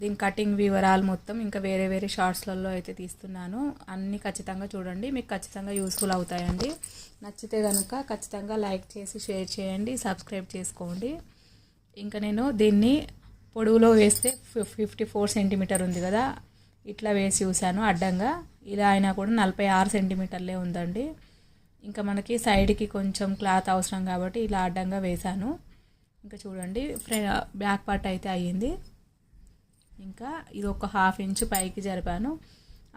దీని కటింగ్ వివరాలు మొత్తం ఇంకా వేరే వేరే షార్ట్స్లలో అయితే తీస్తున్నాను. అన్నీ ఖచ్చితంగా చూడండి, మీకు ఖచ్చితంగా యూస్ఫుల్ అవుతాయండి. నచ్చితే కనుక ఖచ్చితంగా లైక్ చేసి షేర్ చేయండి, సబ్స్క్రైబ్ చేసుకోండి. ఇంకా నేను దీన్ని పొడవులో వేస్తే 54 సెంటీమీటర్ ఉంది కదా, ఇట్లా వేసి చూశాను అడ్డంగా. ఇలా అయినా కూడా 46 సెంటీమీటర్లే ఉందండి. ఇంకా మనకి సైడ్కి కొంచెం క్లాత్ అవసరం కాబట్టి ఇలా అడ్డంగా వేశాను. ఇంకా చూడండి బ్యాక్ పార్ట్ అయితే అయ్యింది. ఇంకా ఇది ఒక 1/2 ఇంచు పైకి జరిపాను.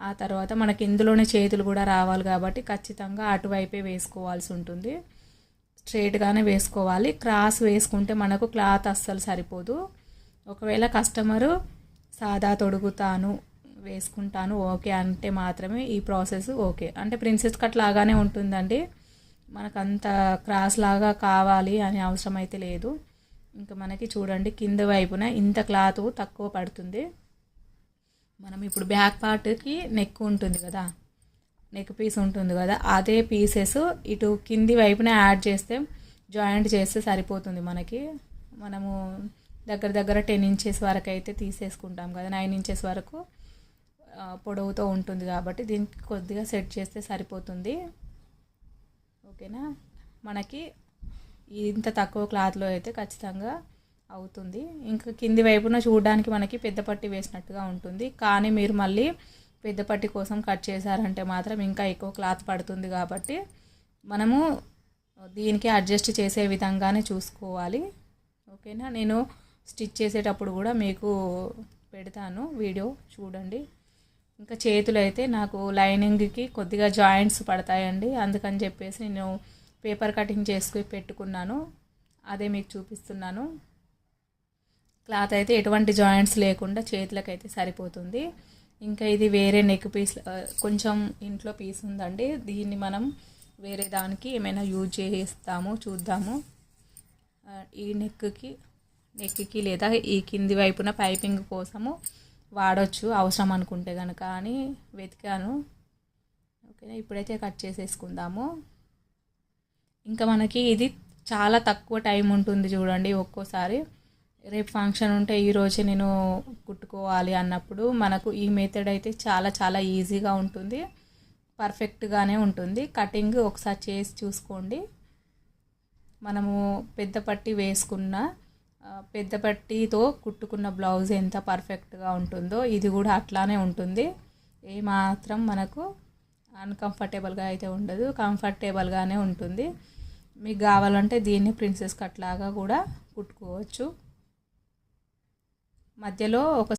ఆ తర్వాత మనకి ఇందులోనే చేతులు కూడా రావాలి కాబట్టి ఖచ్చితంగా అటువైపే వేసుకోవాల్సి ఉంటుంది. స్ట్రైట్గానే వేసుకోవాలి. క్రాస్ వేసుకుంటే మనకు క్లాత్ అస్సలు సరిపోదు. ఒకవేళ కస్టమరు సాదా తొడుగుతాను వేసుకుంటాను ఓకే అంటే మాత్రమే ఈ ప్రాసెస్ ఓకే. అంటే ప్రిన్సెస్ కట్ లాగానే ఉంటుందండి, మనకంత క్రాస్ లాగా కావాలి అని అవసరం అయితే లేదు. ఇంకా మనకి చూడండి కింద వైపున ఇంత క్లాత్ తక్కువ పడుతుంది. మనం ఇప్పుడు బ్యాక్ పార్ట్కి నెక్ ఉంటుంది కదా, నెక్ పీస్ ఉంటుంది కదా, అదే పీసెస్ ఇటు కింది వైపున యాడ్ చేస్తే జాయింట్ చేస్తే సరిపోతుంది మనకి. మనము దగ్గర 10 ఇంచెస్ వరకు అయితే తీసేసుకుంటాం కదా, 9 ఇంచెస్ వరకు పొడవుతో ఉంటుంది కాబట్టి దీనికి కొద్దిగా సెట్ చేస్తే సరిపోతుంది. ఓకేనా, మనకి ఇంత తక్కువ క్లాత్లో అయితే ఖచ్చితంగా అవుతుంది. ఇంకా కింది వైపున చూడడానికి మనకి పెద్ద పట్టి వేసినట్టుగా ఉంటుంది, కానీ మీరు మళ్ళీ పెద్ద పట్టి కోసం కట్ చేశారంటే మాత్రం ఇంకా ఎక్కువ క్లాత్ పడుతుంది. కాబట్టి మనము దీనికి అడ్జస్ట్ చేసే విధంగానే చూసుకోవాలి. ఓకేనా, నేను స్టిచ్ చేసేటప్పుడు కూడా మీకు పెడతాను, వీడియో చూడండి. ఇంకా చేతులు అయితే నాకు లైనింగ్కి కొద్దిగా జాయింట్స్ పడతాయండి, అందుకని చెప్పేసి నేను పేపర్ కటింగ్ చేసుకుని పెట్టుకున్నాను, అదే మీకు చూపిస్తున్నాను. క్లాత్ అయితే ఎటువంటి జాయింట్స్ లేకుండా చేతులకైతే సరిపోతుంది. ఇంకా ఇది వేరే నెక్ పీస్, కొంచెం ఇంట్లో పీస్ ఉందండి, దీన్ని మనం వేరే దానికి ఏమైనా యూజ్ చేస్తాము చూద్దాము. ఈ నెక్కి లేదా ఈ కింది వైపున పైపింగ్ కోసము వాడచ్చు అవసరం అనుకుంటే కనుక అని వెతికాను. ఓకేనా, ఇప్పుడైతే కట్ చేసేసుకుందాము. ఇంకా మనకి ఇది చాలా తక్కువ టైం ఉంటుంది చూడండి. ఒక్కోసారి రేపు ఫంక్షన్ ఉంటే ఈరోజే నేను కుట్టుకోవాలి అన్నప్పుడు మనకు ఈ మెథడ్ అయితే చాలా ఈజీగా ఉంటుంది, పర్ఫెక్ట్గానే ఉంటుంది. కటింగ్ ఒకసారి చేసి చూసుకోండి. మనము పెద్ద పట్టి వేసుకున్న పెద్ద పట్టితో కుట్టుకున్న బ్లౌజ్ ఎంత పర్ఫెక్ట్గా ఉంటుందో ఇది కూడా అట్లానే ఉంటుంది. ఏమాత్రం మనకు అన్కంఫర్టబుల్గా అయితే ఉండదు, కంఫర్టబుల్గానే ఉంటుంది. మీకు కావాలంటే దీన్ని ప్రిన్సెస్ కట్ లాగా కూడా కుట్టుకోవచ్చు. మధ్యలో ఒక